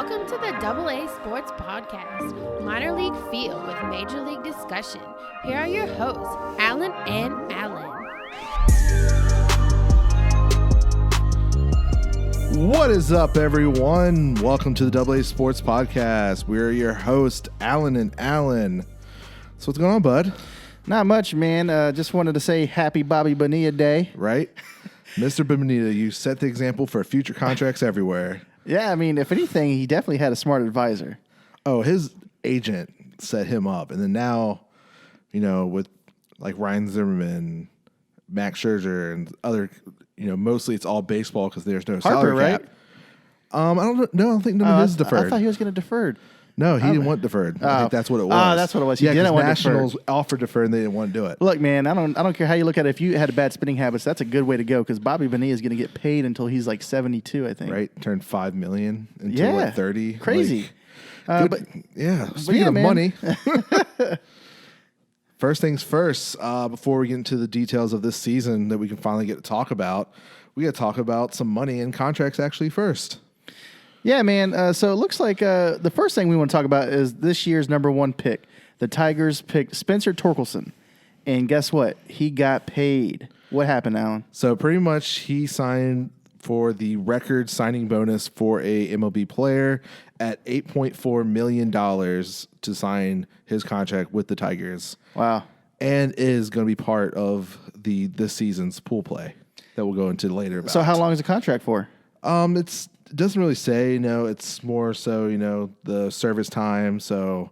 Welcome to the AA Sports Podcast, minor league feel with major league discussion. Here are your hosts, Alan and Alan. What is up, everyone? Welcome to the AA Sports Podcast. We're your hosts, Alan and Alan. So what's going on, bud? Not much, man. Just wanted to say happy Bobby Bonilla Day. Right? Mr. Bonilla, you set the example for future contracts everywhere. Yeah, I mean, if anything, he definitely had a smart advisor. Oh, his agent set him up. And then now, you know, with like Ryan Zimmerman, Max Scherzer, and other, you know, mostly it's all baseball because there's no salary cap. Right? I don't think none of his deferred. I thought he was going to deferred. No, he didn't want deferred. I think that's what it was. Oh, that's what it was. He didn't want Nationals deferred. offered deferred and they didn't want to do it. Look, man, I don't care how you look at it. If you had bad spending habits, that's a good way to go because Bobby Bonilla is going to get paid until he's like 72, I think. Right? Turned $5 million until 30. Crazy. Speaking of money, first things first, before we get into the details of this season that we can finally get to talk about, we got to talk about some money and contracts actually first. Yeah, man. So it looks like the first thing we want to talk about is this year's number one pick. The Tigers picked Spencer Torkelson. And guess what? He got paid. What happened, Alan? So pretty much he signed for the record signing bonus for a MLB player at $8.4 million to sign his contract with the Tigers. Wow. And is going to be part of this season's pool play that we'll go into later about. So how long is the contract for? It doesn't really say, it's more so, the service time. So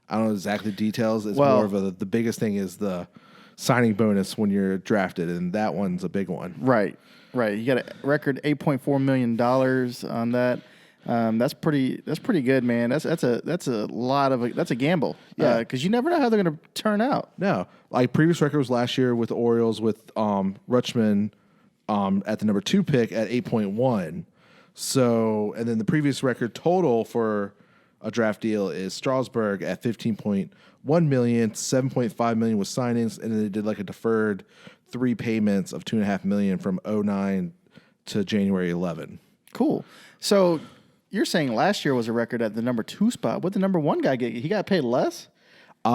I don't know exactly the details. It's more of the biggest thing is the signing bonus when you're drafted. And that one's a big one. Right. You got a record $8.4 million on that. That's pretty good, man. That's a gamble. Yeah. Because you never know how they're going to turn out. No, like previous record was last year with the Orioles with Rutschman at the number 2 pick at 8.1. So, and then the previous record total for a draft deal is Strasburg at 15.1 million, 7.5 million with signings, and then they did like a deferred 3 payments of $2.5 million from 2009 to January 11. Cool. So you're saying last year was a record at the number 2 spot. What did the number 1 guy get? He got paid less? If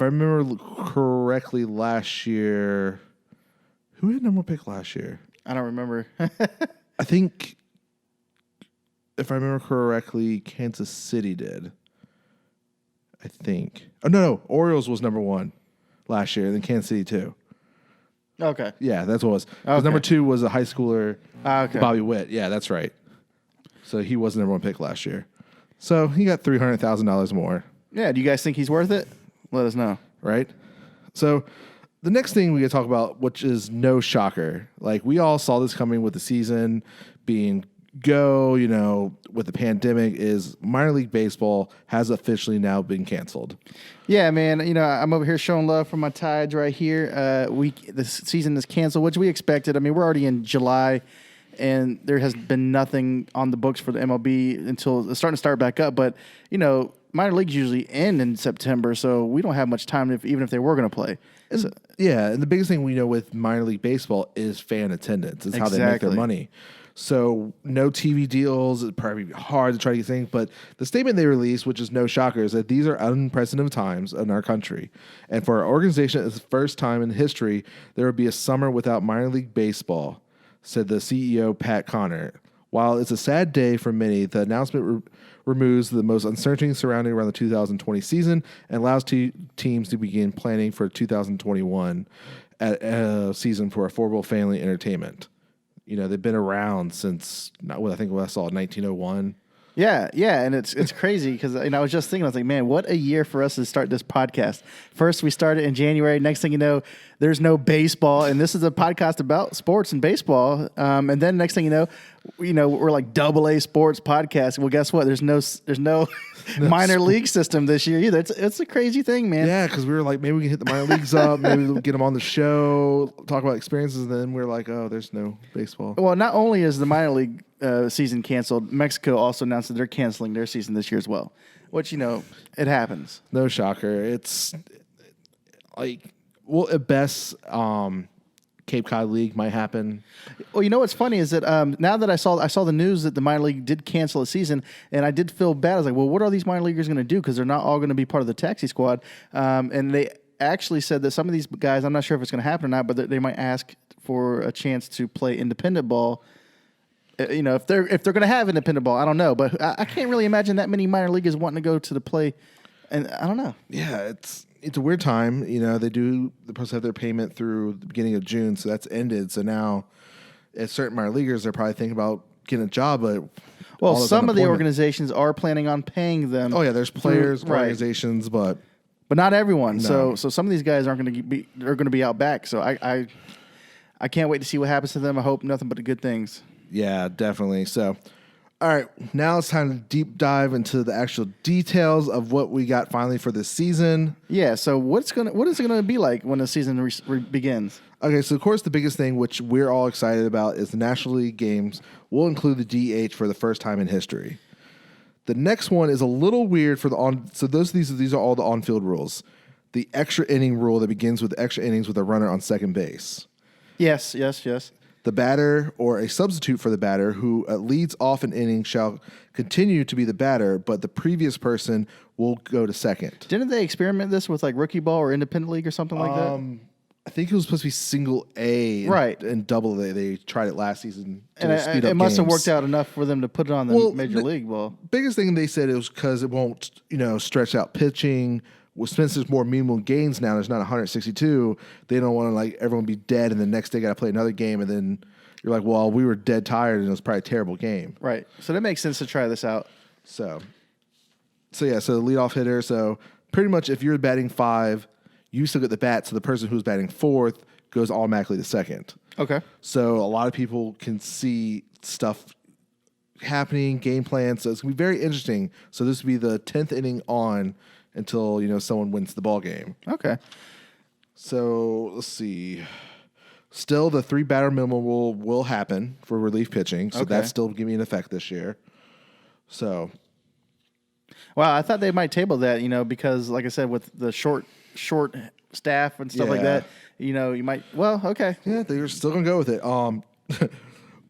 I remember correctly, last year, who had number 1 pick last year? I don't remember. I think, if I remember correctly, Kansas City did. I think. Oh, no. Orioles was number 1 last year, and then Kansas City too. Okay. Yeah, that's what it was. Okay. Number 2 was a high schooler, Bobby Witt. Yeah, that's right. So he was the number 1 pick last year. So he got $300,000 more. Yeah, do you guys think he's worth it? Let us know. Right? So the next thing we got to talk about, which is no shocker. Like, we all saw this coming with the season being with the pandemic, is minor league baseball has officially now been canceled. Yeah, man. I'm over here showing love for my Tides right here. The season is canceled, which we expected. I mean, we're already in July, and there has been nothing on the books for the MLB until it's starting to start back up. But, minor leagues usually end in September, so we don't have much time even if they were going to play. Yeah, and the biggest thing we know with minor league baseball is fan attendance. It's how they make their money. So no TV deals. It'd probably be hard to try to get things. But the statement they released, which is no shocker, is that these are unprecedented times in our country. And for our organization, it's the first time in history there would be a summer without minor league baseball, said the CEO, Pat Connor. While it's a sad day for many, the announcement removes the most uncertainty surrounding around the 2020 season and allows teams to begin planning for 2021 season for affordable family entertainment. They've been around since, I think I saw 1901. Yeah, and it's crazy because I was just thinking, I was like, man, what a year for us to start this podcast. First, we started in January. Next thing you know, there's no baseball, and this is a podcast about sports and baseball. And then next thing you know, we're like AA sports podcast. Well, guess what? There's no minor league system this year either. It's a crazy thing, man. Yeah, because we were like, maybe we can hit the minor leagues up, maybe we'll get them on the show, talk about experiences, and then we're like, oh, there's no baseball. Well, not only is the minor league season canceled, Mexico also announced that they're canceling their season this year as well, which, it happens. No shocker. It's like, well, at best, Cape Cod League might happen. Well, you know what's funny is that now that I saw the news that the minor league did cancel a season, and I did feel bad. I was like, well, what are these minor leaguers going to do? Because they're not all going to be part of the taxi squad. And they actually said that some of these guys, I'm not sure if it's going to happen or not, but they might ask for a chance to play independent ball. You know, if they're going to have independent ball, I don't know, but I can't really imagine that many minor leaguers wanting to go to the play, and I don't know. Yeah, it's a weird time. You know, they're supposed to have their payment through the beginning of June, so that's ended. So now, at certain minor leaguers, they're probably thinking about getting a job, but some of the organizations are planning on paying them. Oh yeah, there's players, organizations, but not everyone. No. So some of these guys aren't going to be. They're going to be out back. So I can't wait to see what happens to them. I hope nothing but good things. Yeah, definitely. So, all right, now it's time to deep dive into the actual details of what we got finally for this season. Yeah. So what is it going to be like when the season begins? Okay, so of course the biggest thing which we're all excited about is the National League games will include the DH for the first time in history. The next one is a little weird for the on. So these are all the on-field rules. The extra inning rule that begins with extra innings with a runner on second base. Yes. The batter or a substitute for the batter who leads off an inning shall continue to be the batter, but the previous person will go to second. Didn't they experiment this with like rookie ball or independent league or something like that? I think it was supposed to be single A, and double A. They tried it last season to and speed up it must games. have worked out enough for them to put it on the major league. Well, biggest thing they said it was because it won't, stretch out pitching. Well, since there's more meaningful games now, there's not 162. They don't want to like everyone be dead, and the next day got to play another game, and then you're like, well, we were dead tired, and it was probably a terrible game. Right. So that makes sense to try this out. So the leadoff hitter. So pretty much, if you're batting 5, you still get the bat. So the person who's batting 4th goes automatically to second. Okay. So a lot of people can see stuff happening, game plans. So it's gonna be very interesting. So this will be the 10th inning on until someone wins the ball game. Okay. So let's see. Still, the 3 batter minimum will happen for relief pitching. So that's still giving an effect this year. So, wow, I thought they might table that, because like I said, with the short staff and stuff like that, you might. Well, okay. Yeah, they're still gonna go with it.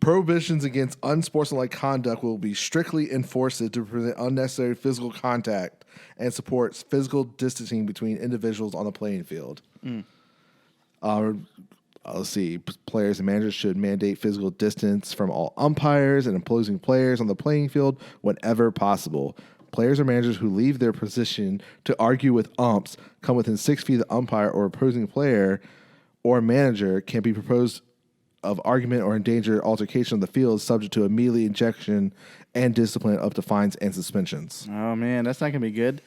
Prohibitions against unsportsmanlike conduct will be strictly enforced to prevent unnecessary physical contact and supports physical distancing between individuals on the playing field. Let's see. Players and managers should mandate physical distance from all umpires and opposing players on the playing field whenever possible. Players or managers who leave their position to argue with umps come within 6 feet of the umpire or opposing player or manager can be proposed of argument or endanger altercation on the field subject to immediate ejection and discipline up to fines and suspensions. Oh man, that's not going to be good.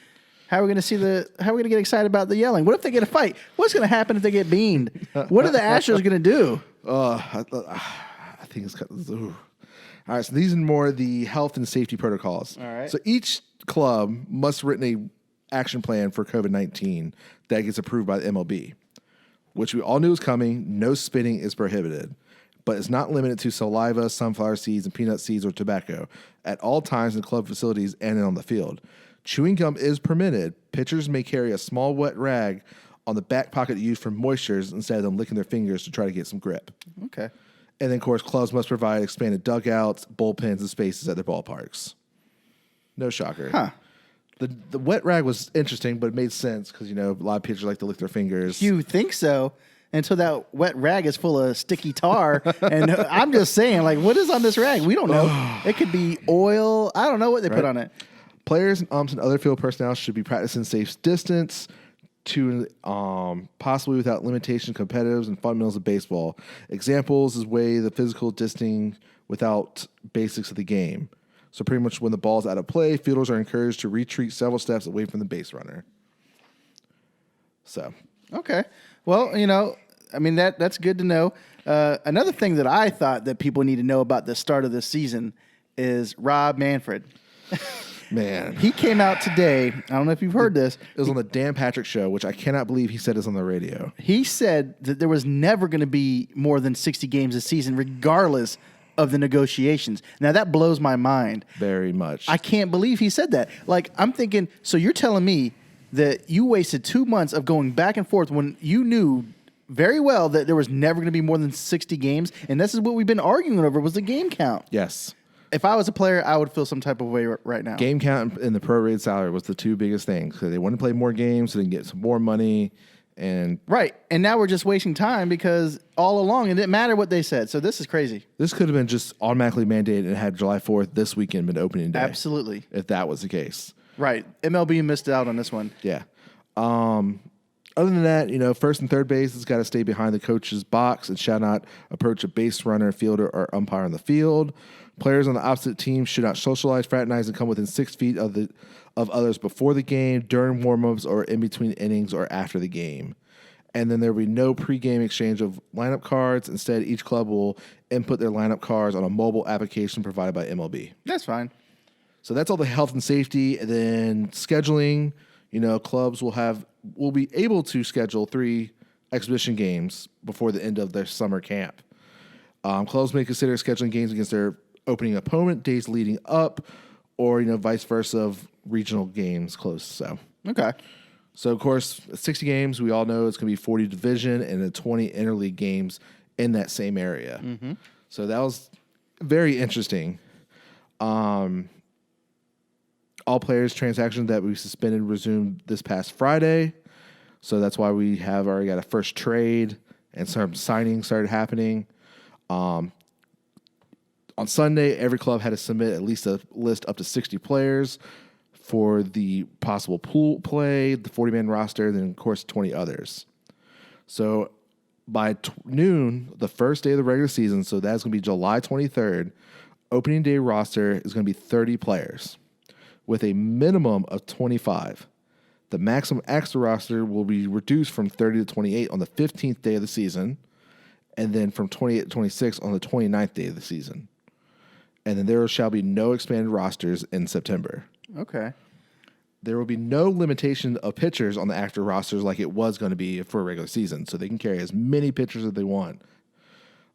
How are we going to get excited about the yelling? What if they get a fight? What's going to happen if they get beamed? What are the Astros going to do? I think it's all right. So these are more the health and safety protocols. All right. So each club must written a action plan for COVID-19 that gets approved by the MLB, which we all knew was coming. No spitting is prohibited, but it's not limited to saliva, sunflower seeds, and peanut seeds or tobacco at all times in club facilities and on the field. Chewing gum is permitted. Pitchers may carry a small wet rag on the back pocket used for moistures instead of them licking their fingers to try to get some grip. Okay. And then, of course, clubs must provide expanded dugouts, bullpens, and spaces at their ballparks. No shocker. Huh. The wet rag was interesting, but it made sense because, a lot of pitchers like to lick their fingers. You think so until that wet rag is full of sticky tar. And I'm just saying, like, what is on this rag? We don't know. It could be oil. I don't know what they put on it. Players and umps and other field personnel should be practicing safe distance to possibly without limitation competitives and fundamentals of baseball. Examples is way the physical distancing without basics of the game. So pretty much when the ball's out of play, fielders are encouraged to retreat several steps away from the base runner. So. Okay. Well, that's good to know. Another thing that I thought that people need to know about the start of this season is Rob Manfred. Man. He came out today. I don't know if you've heard this. It was on the Dan Patrick Show, which I cannot believe he said is on the radio. He said that there was never going to be more than 60 games a season, regardless of the negotiations. Now, that blows my mind. Very much. I can't believe he said that. Like, I'm thinking, so you're telling me that you wasted 2 months of going back and forth when you knew very well that there was never going to be more than 60 games, and this is what we've been arguing over was the game count. Yes. If I was a player, I would feel some type of way right now. Game count and the prorated salary was the two biggest things because they wanted to play more games so they can get some more money. And now we're just wasting time because all along it didn't matter what they said. So this is crazy. This could have been just automatically mandated and had July 4th this weekend been opening day. Absolutely. If that was the case. Right. MLB missed out on this one. Yeah. Other than that, first and third base has got to stay behind the coach's box and shall not approach a base runner, fielder, or umpire on the field. Players on the opposite team should not socialize, fraternize, and come within 6 feet of others before the game, during warm-ups, or in between innings or after the game. And then there will be no pregame exchange of lineup cards. Instead, each club will input their lineup cards on a mobile application provided by MLB. That's fine. So that's all the health and safety. And then scheduling, clubs will be able to schedule 3 exhibition games before the end of their summer camp. Clubs may consider scheduling games against their opening opponent days leading up, or vice versa of regional games close. So okay. So of course, 60 games. We all know it's going to be 40 division and then 20 interleague games in that same area. Mm-hmm. So that was very interesting. All players' transactions that we suspended resumed this past Friday. So that's why we have already got a first trade and some signings started happening. On Sunday, every club had to submit at least a list up to 60 players for the possible pool play, the 40-man roster, and then, of course, 20 others. So by noon, the first day of the regular season, so that's going to be July 23rd, opening day roster is going to be 30 players with a minimum of 25. The maximum extra roster will be reduced from 30 to 28 on the 15th day of the season, and then from 28 to 26 on the 29th day of the season. And then there shall be no expanded rosters in September. Okay. There will be no limitation of pitchers on the active rosters like it was going to be for a regular season, so they can carry as many pitchers as they want.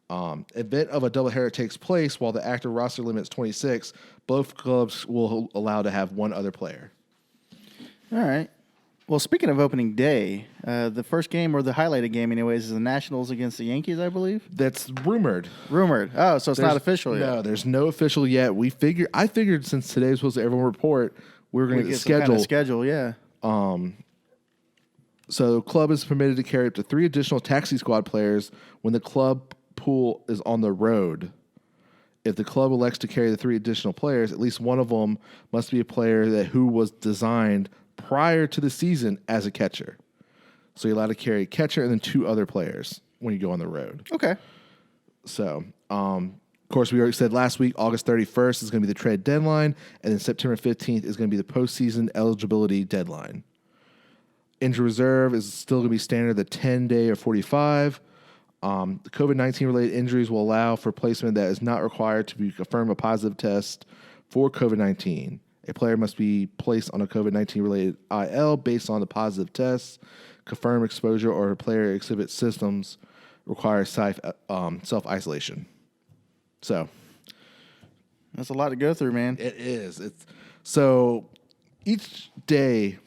Event of a doubleheader takes place while the active roster limit is 26. Both clubs will allow to have one other player. All right. Well, speaking of opening day, the first game, or the highlighted game anyways, is the Nationals against the Yankees, I believe? That's rumored. Rumored. Oh, so it's not official yet. No, there's no official yet. I figured since today was supposed to everyone report, we were going to get some kind of schedule, yeah. So club is permitted to carry up to 3 additional taxi squad players when the club pool is on the road. If the club elects to carry the 3 additional players, at least one of them must be a player who was designed prior to the season as a catcher. So you're allowed to carry a catcher and then 2 other players when you go on the road. Okay. So, of course, we already said last week, August 31st is going to be the trade deadline, and then September 15th is going to be the postseason eligibility deadline. Injury reserve is still going to be standard, the 10-day or 45. The COVID-19 related injuries will allow for placement that is not required to be confirmed a positive test for COVID-19. A player must be placed on a COVID-19 related IL based on the positive tests, confirmed exposure, or a player exhibits symptoms require self-isolation. So that's a lot to go through, man. It is. So each day,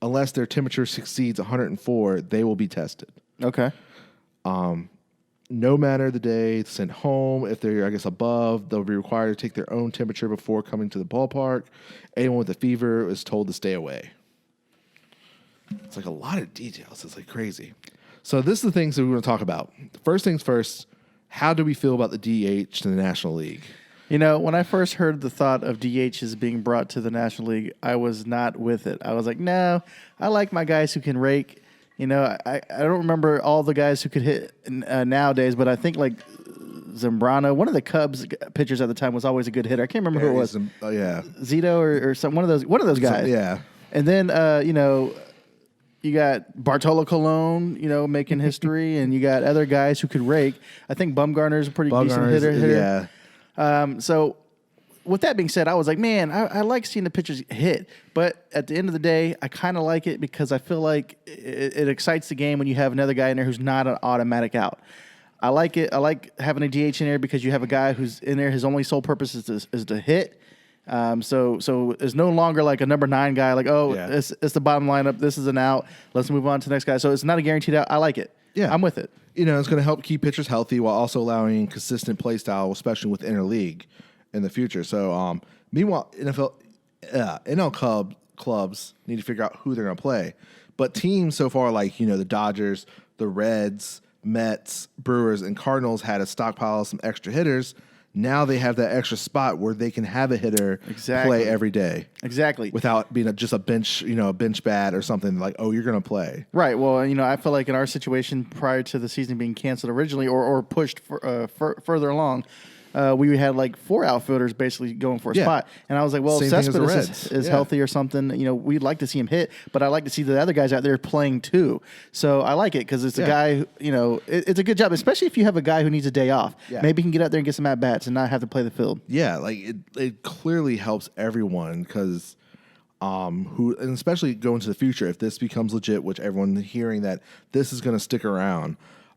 unless their temperature exceeds 104, they will be tested. Okay. No matter the day, sent home. If they're, above, they'll be required to take their own temperature before coming to the ballpark. Anyone with a fever is told to stay away. It's like a lot of details. It's like crazy. So this is the things that we want to talk about. First things first, how do we feel about the DH to the National League? When I first heard the thought of DHs being brought to the National League, I was not with it. I was like, no, I like my guys who can rake. I don't remember all the guys who could hit nowadays, but I think like Zambrano, one of the Cubs pitchers at the time, was always a good hitter. I can't remember who it was. Zito or some one of those guys. Yeah. And then you got Bartolo Colon, making history, and you got other guys who could rake. I think Bumgarner's a pretty decent hitter. Yeah. So with that being said, I was like, man, I like seeing the pitchers hit. But at the end of the day, I kind of like it because I feel like it excites the game when you have another guy in there who's not an automatic out. I like it. I like having a DH in there because you have a guy who's in there. His only sole purpose is to hit. So it's no longer like a number 9 guy. Like, it's the bottom lineup. This is an out. Let's move on to the next guy. So it's not a guaranteed out. I like it. Yeah. I'm with it. It's going to help keep pitchers healthy while also allowing consistent play style, especially with interleague in the future. So, meanwhile, NL clubs need to figure out who they're going to play. But teams so far, like, the Dodgers, the Reds, Mets, Brewers, and Cardinals had a stockpile of some extra hitters. Now they have that extra spot where they can have a hitter play every day. Exactly. Without being just a bench, a bench bat or something like, oh, you're going to play. Right. Well, I feel like in our situation prior to the season being canceled originally or pushed further along, we had like 4 outfielders basically going for a spot. And I was like, well, if Cespedes is healthy or something, we'd like to see him hit, but I like to see the other guys out there playing too. So I like it because it's a guy, it's a good job, especially if you have a guy who needs a day off. Yeah. Maybe he can get out there and get some at-bats and not have to play the field. Yeah, like it clearly helps everyone because and especially going to the future, if this becomes legit, which everyone's hearing that this is going to stick around,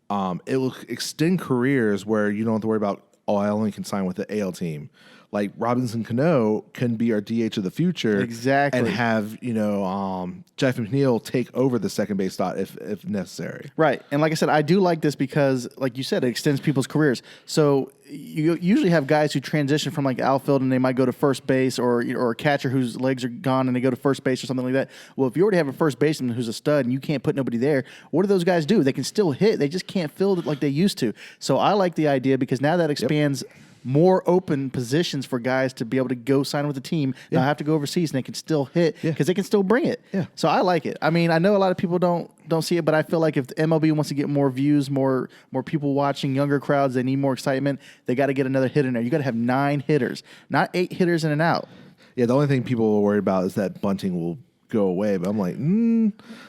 it will extend careers where you don't have to worry about, I only can sign with the AL team. Like Robinson Cano can be our DH of the future. Exactly. And have, Jeff McNeil take over the second base spot if necessary. Right. And like I said, I do like this because, like you said, it extends people's careers. So you usually have guys who transition from like outfield and they might go to first base or a catcher whose legs are gone and they go to first base or something like that. Well, if you already have a first baseman who's a stud and you can't put nobody there, what do those guys do? They can still hit. They just can't field it like they used to. So I like the idea because now that expands more open positions for guys to be able to go sign with the team, not have to go overseas, and they can still hit because they can still bring it. Yeah. So I like it. I mean, I know a lot of people don't see it, but I feel like if the MLB wants to get more views, more people watching, younger crowds, they need more excitement. They got to get another hit in there. You got to have 9 hitters, not 8 hitters in and out. Yeah, the only thing people are worried about is that bunting will go away, but I'm like,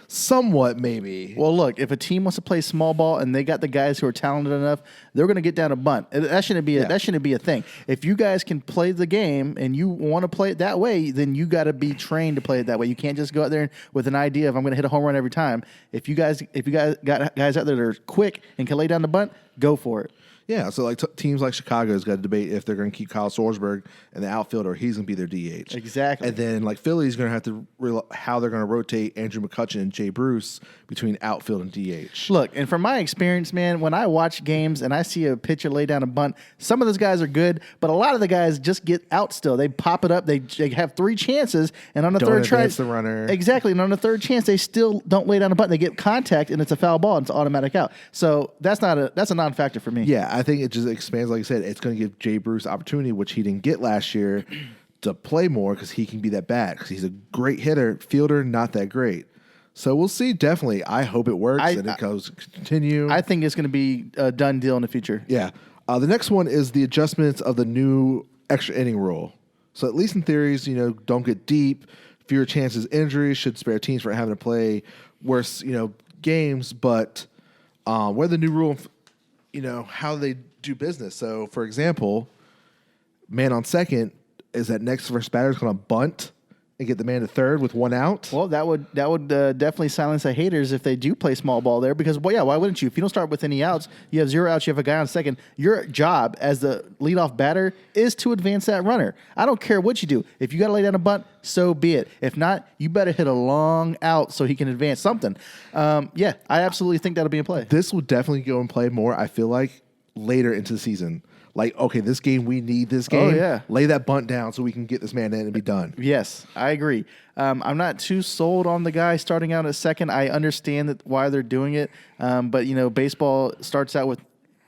somewhat maybe. Well, look, if a team wants to play small ball and they got the guys who are talented enough, they're going to get down a bunt. That shouldn't be a thing. If you guys can play the game and you want to play it that way, then you got to be trained to play it that way. You can't just go out there with an idea of I'm going to hit a home run every time. If you guys got guys out there that are quick and can lay down the bunt, go for it. Yeah, so like teams like Chicago's got to debate if they're going to keep Kyle Forsberg in the outfield or he's going to be their DH. Exactly. And then like Philly's going to have to how they're going to rotate Andrew McCutchen and Jay Bruce between outfield and DH. Look, and from my experience, man, when I watch games and I see a pitcher lay down a bunt, some of those guys are good, but a lot of the guys just get out still. They pop it up. They have 3 chances, and on the third try, the runner. Exactly, and on the third chance, they still don't lay down a bunt. They get contact, and it's a foul ball, and it's automatic out. So that's a non-factor for me. Yeah, I think it just expands. Like I said, it's going to give Jay Bruce opportunity, which he didn't get last year, to play more because he can be that bat because he's a great hitter, fielder, not that great. So we'll see. Definitely, I hope it works and it goes continue. I think it's going to be a done deal in the future. Yeah. The next one is the adjustments of the new extra inning rule. So at least in theories, don't get deep. Fewer chances injuries should spare teams from having to play worse, games. But where the new rule, how they do business. So for example, man on second is that next first batter is going to bunt and get the man to third with 1 out. Well, that would definitely silence the haters if they do play small ball there because, why wouldn't you? If you don't start with any outs, you have 0 outs, you have a guy on second. Your job as the leadoff batter is to advance that runner. I don't care what you do. If you got to lay down a bunt, so be it. If not, you better hit a long out so he can advance something. I absolutely think that'll be in play. This will definitely go and play more, I feel like, later into the season. Like, okay, this game, we need this game. Oh, yeah. Lay that bunt down so we can get this man in and be done. Yes, I agree. I'm not too sold on the guy starting out at second. I understand why they're doing it. But, baseball starts out with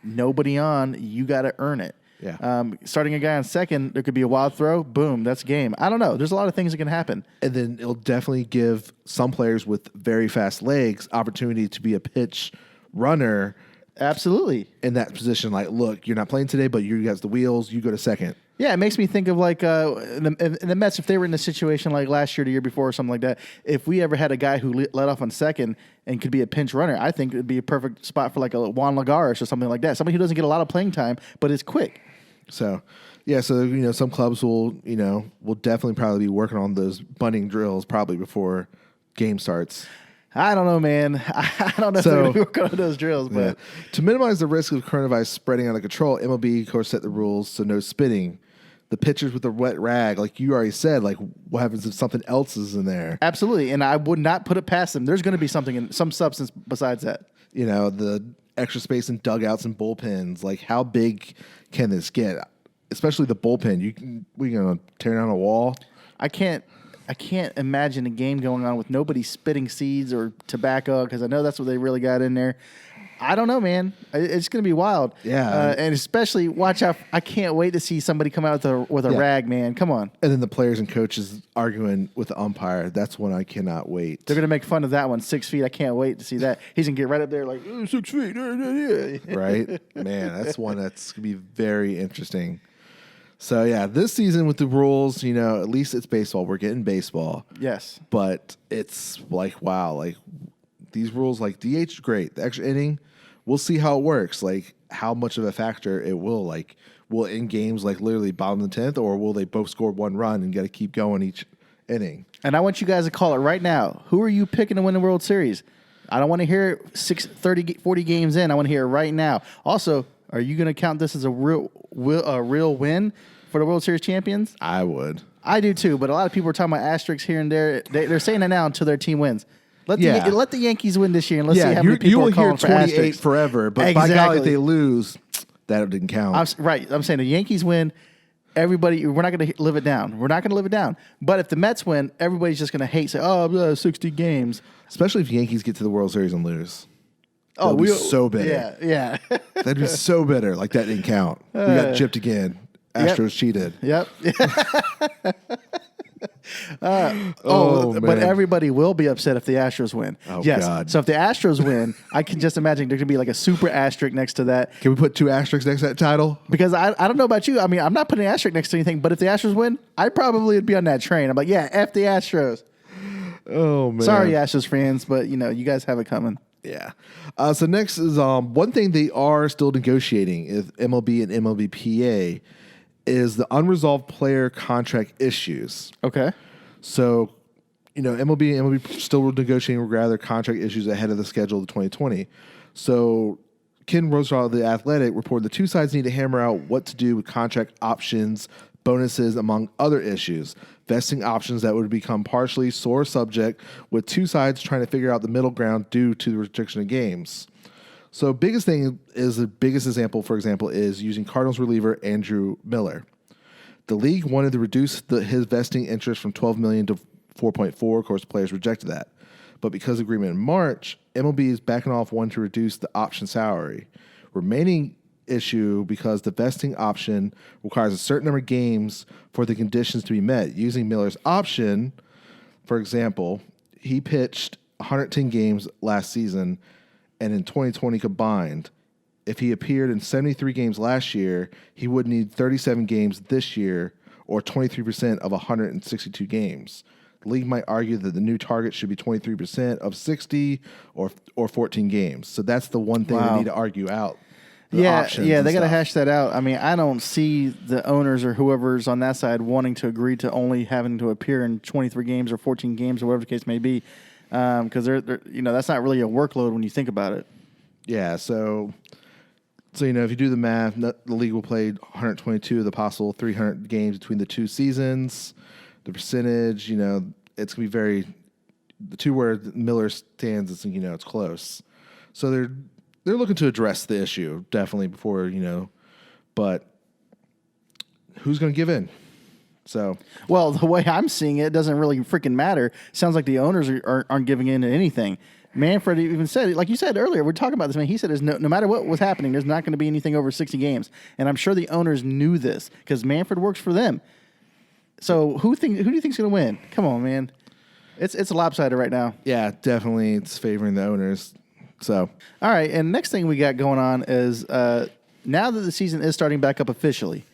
nobody on. You got to earn it. Yeah. Starting a guy on second, there could be a wild throw. Boom, that's game. I don't know. There's a lot of things that can happen. And then it'll definitely give some players with very fast legs opportunity to be a pitch runner. Absolutely. In that position, like, look, you're not playing today, but you got the wheels. You go to second. Yeah, it makes me think of like in the Mets, if they were in a situation like last year, the year before, or something like that. If we ever had a guy who let off on second and could be a pinch runner, I think it would be a perfect spot for like a Juan Lagares or something like that. Somebody who doesn't get a lot of playing time, but is quick. So, some clubs will definitely probably be working on those bunting drills probably before game starts. I don't know, man. I don't know if they're going to be working on those drills. But to minimize the risk of coronavirus spreading out of control, MLB, of course, set the rules so no spitting. The pitchers with the wet rag, like you already said, like what happens if something else is in there? Absolutely, and I would not put it past them. There's going to be some substance besides that. the extra space in dugouts and bullpens. Like, how big can this get? Especially the bullpen. We're going to tear down a wall? I can't imagine a game going on with nobody spitting seeds or tobacco, because I know that's what they really got in there. I don't know, man. It's going to be wild. Yeah. And especially, watch out. I can't wait to see somebody come out with a rag, man. Come on. And then the players and coaches arguing with the umpire. That's when I cannot wait. They're going to make fun of that one. 6 feet. I can't wait to see that. He's going to get right up there like, 6 feet. Right? Man, that's one that's going to be very interesting. So, yeah, this season with the rules, at least it's baseball. We're getting baseball. Yes. But it's like, wow, like these rules, like DH is great. The extra inning, we'll see how it works. Like, how much of a factor it will. Like, will in games, like, literally bottom of the 10th, or will they both score one run and got to keep going each inning? And I want you guys to call it right now. Who are you picking to win the World Series? I don't want to hear it 40 games in. I want to hear it right now. Also, are you going to count this as a real win for the World Series champions? I would. I do too, but a lot of people are talking about asterisks here and there. They're saying that now until their team wins. Let the Yankees win this year, and let's see how many people are calling for asterisks. You will hear 28 forever, but by God, if they lose, that didn't count. I'm saying the Yankees win. Everybody, we're not going to live it down. We're not going to live it down. But if the Mets win, everybody's just going to hate. Say, 60 games. Especially if Yankees get to the World Series and lose. Oh, we're so bitter. Yeah. That'd be so bitter. Like, that didn't count. We got gypped again. Astros cheated. Yep. But everybody will be upset if the Astros win. Oh, yes. God. So if the Astros win, I can just imagine there could be like a super asterisk next to that. Can we put 2 asterisks next to that title? Because I don't know about you. I mean, I'm not putting an asterisk next to anything, but if the Astros win, I probably would be on that train. I'm like, yeah, F the Astros. Oh, man. Sorry, Astros fans, but, you guys have it coming. Yeah. So next is one thing they are still negotiating is MLB and MLBPA is the unresolved player contract issues. Okay. So, MLB and MLB still negotiating rather contract issues ahead of the schedule of 2020. So Ken Rosenthal of The Athletic reported the two sides need to hammer out what to do with contract options, bonuses, among other issues. Vesting options that would become partially sore subject, with two sides trying to figure out the middle ground due to the restriction of games. So biggest thing is the biggest example, for example, is using Cardinals reliever Andrew Miller. The league wanted to reduce his vesting interest from $12 million to $4.4. Of course, players rejected that. But because of agreement in March, MLB is backing off one to reduce the option salary. Remaining issue because the vesting option requires a certain number of games for the conditions to be met. Using Miller's option, for example, he pitched 110 games last season, and in 2020 combined, if he appeared in 73 games last year, he would need 37 games this year, or 23% of 162 games. The league might argue that the new target should be 23% of 60 or 14 games. So that's the one thing they need to argue out. They got to hash that out. I mean, I don't see the owners or whoever's on that side wanting to agree to only having to appear in 23 games or 14 games or whatever the case may be, because they're that's not really a workload when you think about it. Yeah, so if you do the math, the league will play 122 of the possible 300 games between the two seasons. The percentage, it's going to be the two where Miller stands, it's close. So they're looking to address the issue definitely before, but who's going to give in? So, well, the way I'm seeing it doesn't really freaking matter. Sounds like the owners aren't giving in to anything. Manfred even said, like you said earlier, we're talking about this, man. He said, no matter what was happening, there's not going to be anything over 60 games. And I'm sure the owners knew this because Manfred works for them. So who do you think's going to win? Come on, man. It's lopsided right now. Yeah, definitely. It's favoring the owners. So, all right. And next thing we got going on is now that the season is starting back up officially,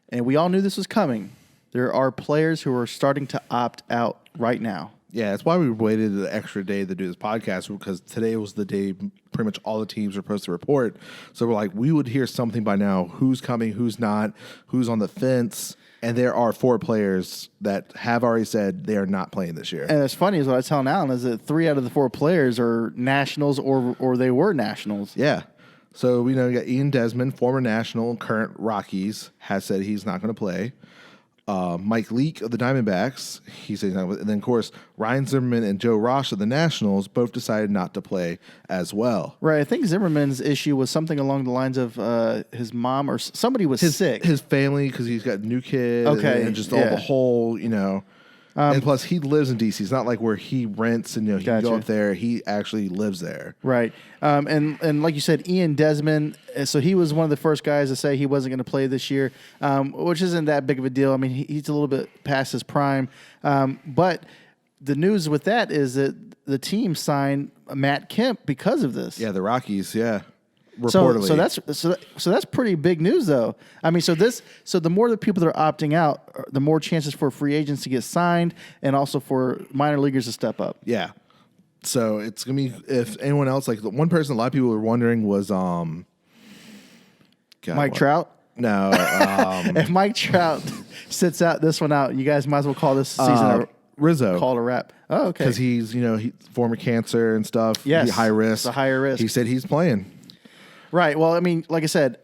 and we all knew this was coming, there are players who are starting to opt out right now. Yeah, that's why we waited an extra day to do this podcast, because today was the day pretty much all the teams were supposed to report. So we're like, we would hear something by now. Who's coming, who's not, who's on the fence. And there are 4 players that have already said they are not playing this year. And it's funny is what I was telling Alan is that 3 out of the 4 players are nationals or they were nationals. Yeah. So we know you got Ian Desmond, former national, current Rockies, has said he's not going to play. Mike Leake of the Diamondbacks, and then of course Ryan Zimmerman and Joe Ross of the Nationals both decided not to play as well. Right, I think Zimmerman's issue was something along the lines of his mom or somebody was sick. His family, because he's got a new kid, and just all the whole, and plus he lives in DC. It's not like where he rents and he can go up there. He actually lives there. Right, and like you said, Ian Desmond. So he was one of the first guys to say he wasn't going to play this year, which isn't that big of a deal. I mean, he's a little bit past his prime, but the news with that is that the team signed Matt Kemp because of this. Yeah, the Rockies. Yeah. Reportedly. So that's pretty big news, though. I mean, so the more the people that are opting out, the more chances for free agents to get signed, and also for minor leaguers to step up. Yeah. So it's gonna be, if anyone else, like the one person a lot of people were wondering was Mike Trout. No, if Mike Trout sits out this one out, you guys might as well call this season Rizzo. Call it a wrap. Oh, okay. Because he's former cancer and stuff. Yes, high risk. It's a higher risk. He said he's playing. Right. Well, I mean, like I said,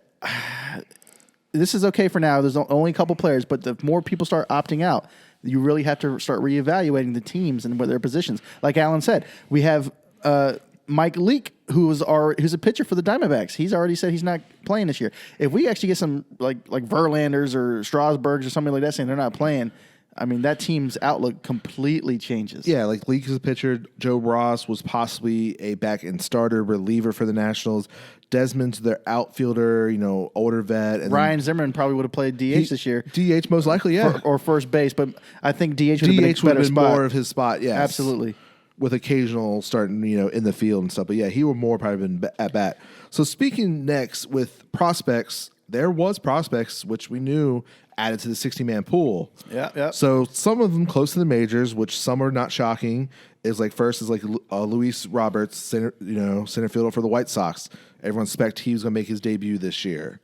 this is okay for now. There's only a couple players, but the more people start opting out, you really have to start reevaluating the teams and what their positions. Like Alan said, we have Mike Leake, who's a pitcher for the Diamondbacks. He's already said he's not playing this year. If we actually get some like Verlanders or Strasburgs or something like that saying they're not playing, I mean, that team's outlook completely changes. Yeah, like Leake is a pitcher. Joe Ross was possibly a back-end starter reliever for the Nationals. Desmond's their outfielder, older vet. And Ryan Zimmerman probably would have played DH this year. DH most likely, yeah. Or first base, but I think DH would have been more of his spot, yes. Absolutely. With occasional starting, in the field and stuff. But yeah, he would more probably been at bat. So speaking next with prospects, there was prospects, which we knew added to the 60-man pool. Yeah. So some of them close to the majors, which some are not shocking. Is like Luis Roberts, center fielder for the White Sox. Everyone expect he was going to make his debut this year.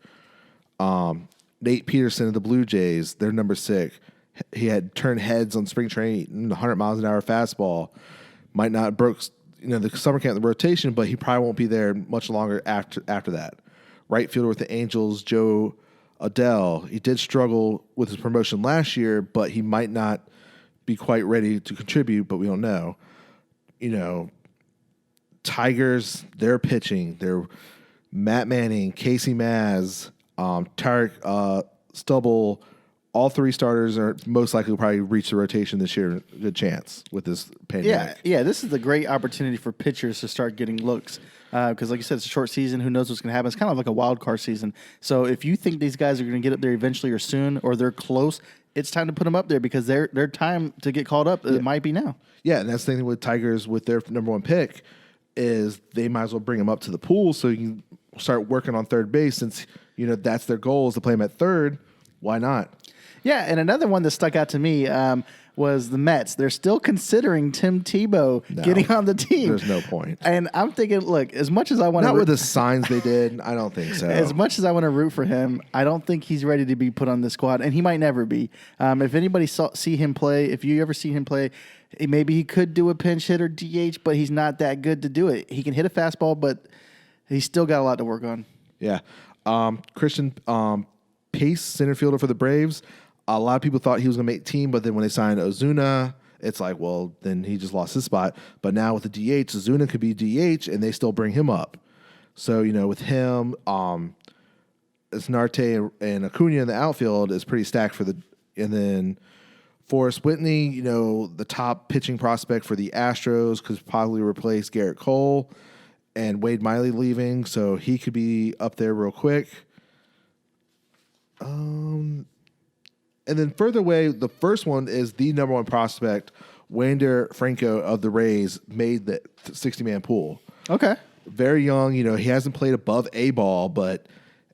Nate Peterson of the Blue Jays, they're number 6. He had turned heads on spring training, 100 miles an hour fastball. Might not broke the summer camp, the rotation, but he probably won't be there much longer after that. Right fielder with the Angels, Joe Adell. He did struggle with his promotion last year, but he might not be quite ready to contribute, but we don't know. Tigers, they're pitching. They're Matt Manning, Casey Maz, Tarek Stubble. All 3 starters are most likely will probably reach the rotation this year. Good chance with this pandemic. Yeah. This is a great opportunity for pitchers to start getting looks. Because like you said, it's a short season. Who knows what's going to happen? It's kind of like a wild card season. So if you think these guys are going to get up there eventually or soon, or they're close, it's time to put them up there because their time to get called up, it might be now. Yeah, and that's the thing with Tigers with their number 1 pick is they might as well bring them up to the pool so you can start working on third base since, that's their goal is to play them at third. Why not? Yeah, and another one that stuck out to me was the Mets. They're still considering Tim Tebow getting on the team. There's no point. And I'm thinking, look, as much as I want to... Not with the signs they did, I don't think so. As much as I want to root for him, I don't think he's ready to be put on the squad, and he might never be. If anybody see him play, if you ever see him play, maybe he could do a pinch hit or DH, but he's not that good to do it. He can hit a fastball, but he's still got a lot to work on. Yeah. Christian Pace, center fielder for the Braves. A lot of people thought he was going to make team, but then when they signed Ozuna, it's like, well, then he just lost his spot. But now with the DH, Ozuna could be DH, and they still bring him up. So, with him, Snarte and Acuna in the outfield is pretty stacked and then Forrest Whitney, the top pitching prospect for the Astros, could probably replace Garrett Cole and Wade Miley leaving, so he could be up there real quick. And then further away, the first one is the number 1 prospect, Wander Franco of the Rays, made the 60-man pool. Okay. Very young. He hasn't played above A ball, but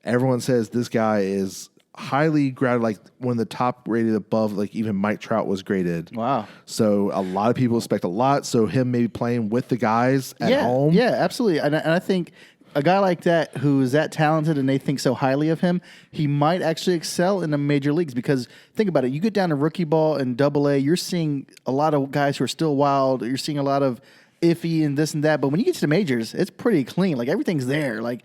everyone says this guy is highly graded, like one of the top rated above, like even Mike Trout was graded. Wow. So a lot of people expect a lot. So him maybe playing with the guys at home. Yeah, absolutely. And I think a guy like that who is that talented and they think so highly of him, he might actually excel in the major leagues because think about it. You get down to rookie ball and Double-A, you're seeing a lot of guys who are still wild. You're seeing a lot of iffy and this and that. But when you get to the majors, it's pretty clean. Like everything's there. Like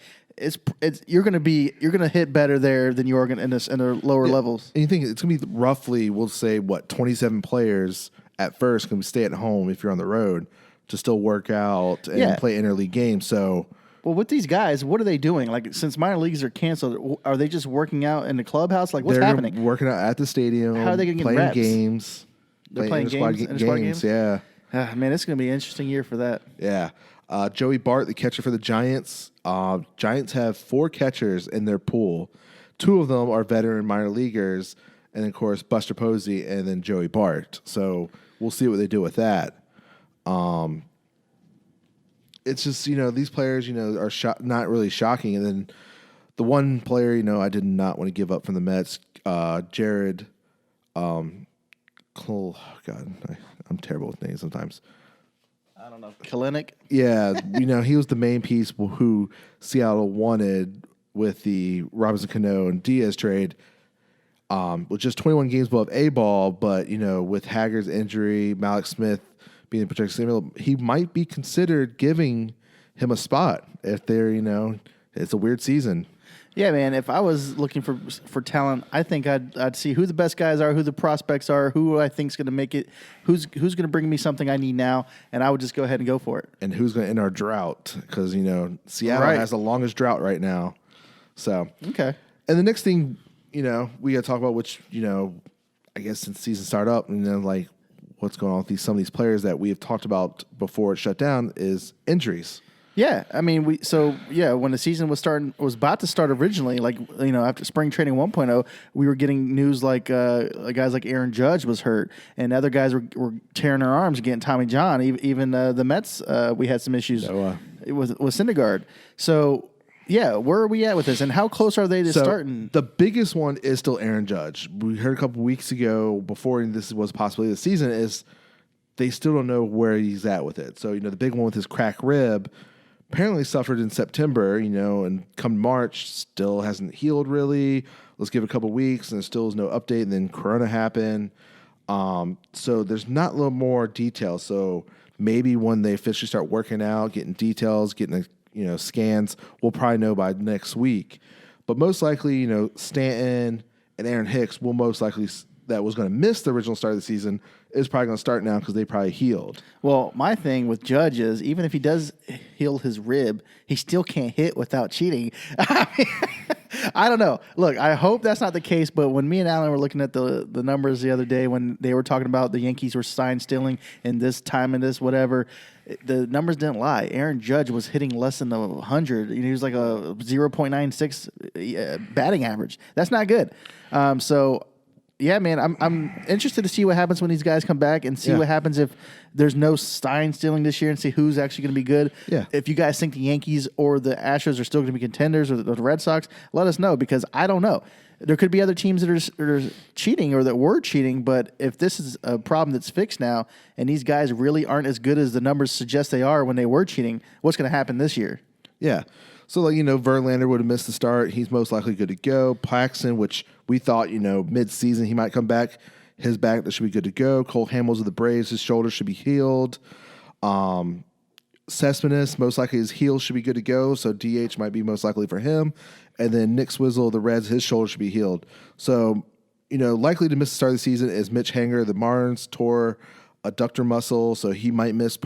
you're gonna hit better there than you are in the lower levels. And you think it's gonna be roughly, we'll say, 27 players at first can stay at home if you're on the road to still work out and play interleague games. So, well, with these guys, what are they doing? Like, since minor leagues are canceled, are they just working out in the clubhouse? Like, what's happening? Working out at the stadium. How are they going to get playing reps? Games? They're playing games. Yeah. Man, it's going to be an interesting year for that. Yeah. Joey Bart, the catcher for the Giants. Giants have 4 catchers in their pool. 2 of them are veteran minor leaguers, and of course Buster Posey and then Joey Bart. So we'll see what they do with that. It's just, these players, are not really shocking. And then the one player, I did not want to give up from the Mets, Jared. Cole. God, I'm terrible with names sometimes. I don't know. Kalenic? Yeah, he was the main piece who Seattle wanted with the Robinson Cano and Diaz trade. With just 21 games above A-ball, but, with Hager's injury, Malik Smith being the projected single, he might be considered giving him a spot if they're, it's a weird season. Yeah, man. If I was looking for talent, I think I'd see who the best guys are, who the prospects are, who I think's going to make it, who's going to bring me something I need now, and I would just go ahead and go for it. And who's going to end our drought? Because Seattle has the longest drought right now. So okay. And the next thing we got to talk about, which I guess since the season started up, and like what's going on with some of these players that we have talked about before it shut down, is injuries. Yeah, I mean, when the season was about to start originally, like, after spring training 1.0, we were getting news like guys like Aaron Judge was hurt, and other guys were tearing their arms, getting Tommy John. Even the Mets, we had some issues with Syndergaard. So, yeah, where are we at with this, and how close are they to starting? The biggest one is still Aaron Judge. We heard a couple weeks ago, before this was possibly the season, is they still don't know where he's at with it. So, the big one with his cracked rib apparently suffered in September, and come March, still hasn't healed really. Let's give it a couple weeks, and there still is no update, and then Corona happened. So there's not a little more detail. So maybe when they officially start working out, getting details, getting scans, we'll probably know by next week. But most likely, Stanton and Aaron Hicks will most likely, that was going to miss the original start of the season, is probably going to start now because they probably healed. Well, my thing with Judge is, even if he does heal his rib, he still can't hit without cheating. I don't know. Look, I hope that's not the case, but when me and Alan were looking at the numbers the other day, when they were talking about the Yankees were sign stealing in this time and this whatever, the numbers didn't lie. Aaron Judge was hitting less than 100. He was like a 0.96 batting average. That's not good. So yeah, man, I'm interested to see what happens when these guys come back and see what happens if there's no sign stealing this year, and see who's actually going to be good. Yeah. If you guys think the Yankees or the Astros are still going to be contenders, or the Red Sox, let us know, because I don't know. There could be other teams that are cheating or that were cheating, but if this is a problem that's fixed now and these guys really aren't as good as the numbers suggest they are when they were cheating, what's going to happen this year? Yeah. So, Verlander would have missed the start. He's most likely good to go. Paxton, which we thought, mid-season he might come back. His back, that should be good to go. Cole Hamels of the Braves, his shoulder should be healed. Cespedes, most likely his heel should be good to go, so DH might be most likely for him. And then Nick Swizzle of the Reds, his shoulder should be healed. So, likely to miss the start of the season is Mitch Hanger. The Marlins tore adductor muscle, so he might miss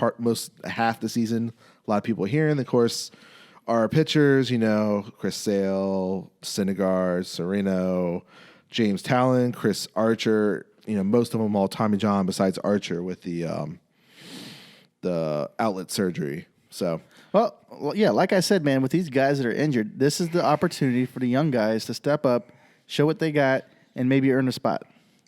half the season. A lot of people here, and of course, our pitchers, Chris Sale, Syndergaard, Sereno, James Talon, Chris Archer, most of them all Tommy John besides Archer with the outlet surgery. So, well, yeah, like I said, man, with these guys that are injured, this is the opportunity for the young guys to step up, show what they got, and maybe earn a spot.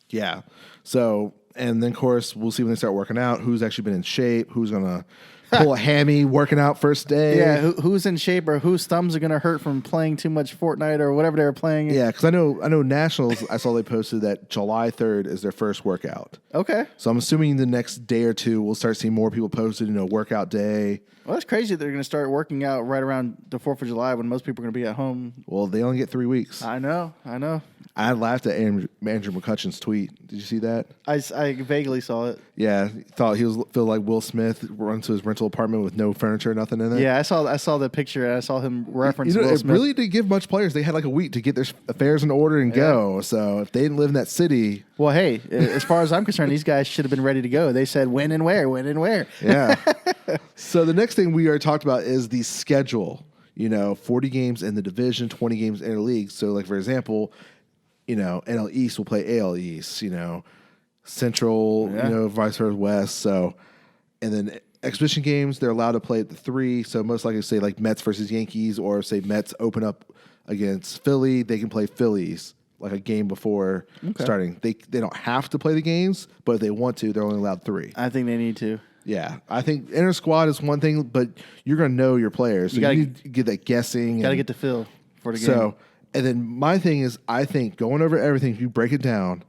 Yeah. So, and then, of course, we'll see when they start working out who's actually been in shape, who's going to pull a hammy working out first day. Yeah, who's in shape, or whose thumbs are going to hurt from playing too much Fortnite or whatever they were playing. Yeah, because I know Nationals, I saw they posted that July 3rd is their first workout. Okay. So I'm assuming the next day or two we'll start seeing more people posted, workout day. Well, that's crazy that they're going to start working out right around the 4th of July when most people are going to be at home. Well, they only get 3 weeks. I know. I laughed at Andrew McCutcheon's tweet. Did you see that? I vaguely saw it. Yeah, thought he feel like Will Smith runs to his rental rental apartment with no furniture, nothing in it. Yeah, I saw the picture. And I saw him reference Will it Smith. really didn't give much players. They had like a week to get their affairs in order and go. So if they didn't live in that city, well, hey, as far as I'm concerned, these guys should have been ready to go. They said when and where, when and where. Yeah. So the next thing we already talked about is the schedule. 40 games in the division, 20 games in the league. So like for example, NL East will play AL East. Central, vice versa West. So, and then exhibition games, they're allowed to play at the 3. So most likely say like Mets versus Yankees, or say Mets open up against Philly, they can play Phillies like a game before starting. They don't have to play the games, but if they want to, they're only allowed 3. I think they need to. Yeah, I think inter squad is one thing, but you're going to know your players. So you need to get that guessing. Got to get the feel for the game. So, and then my thing is, I think going over everything, if you break it down,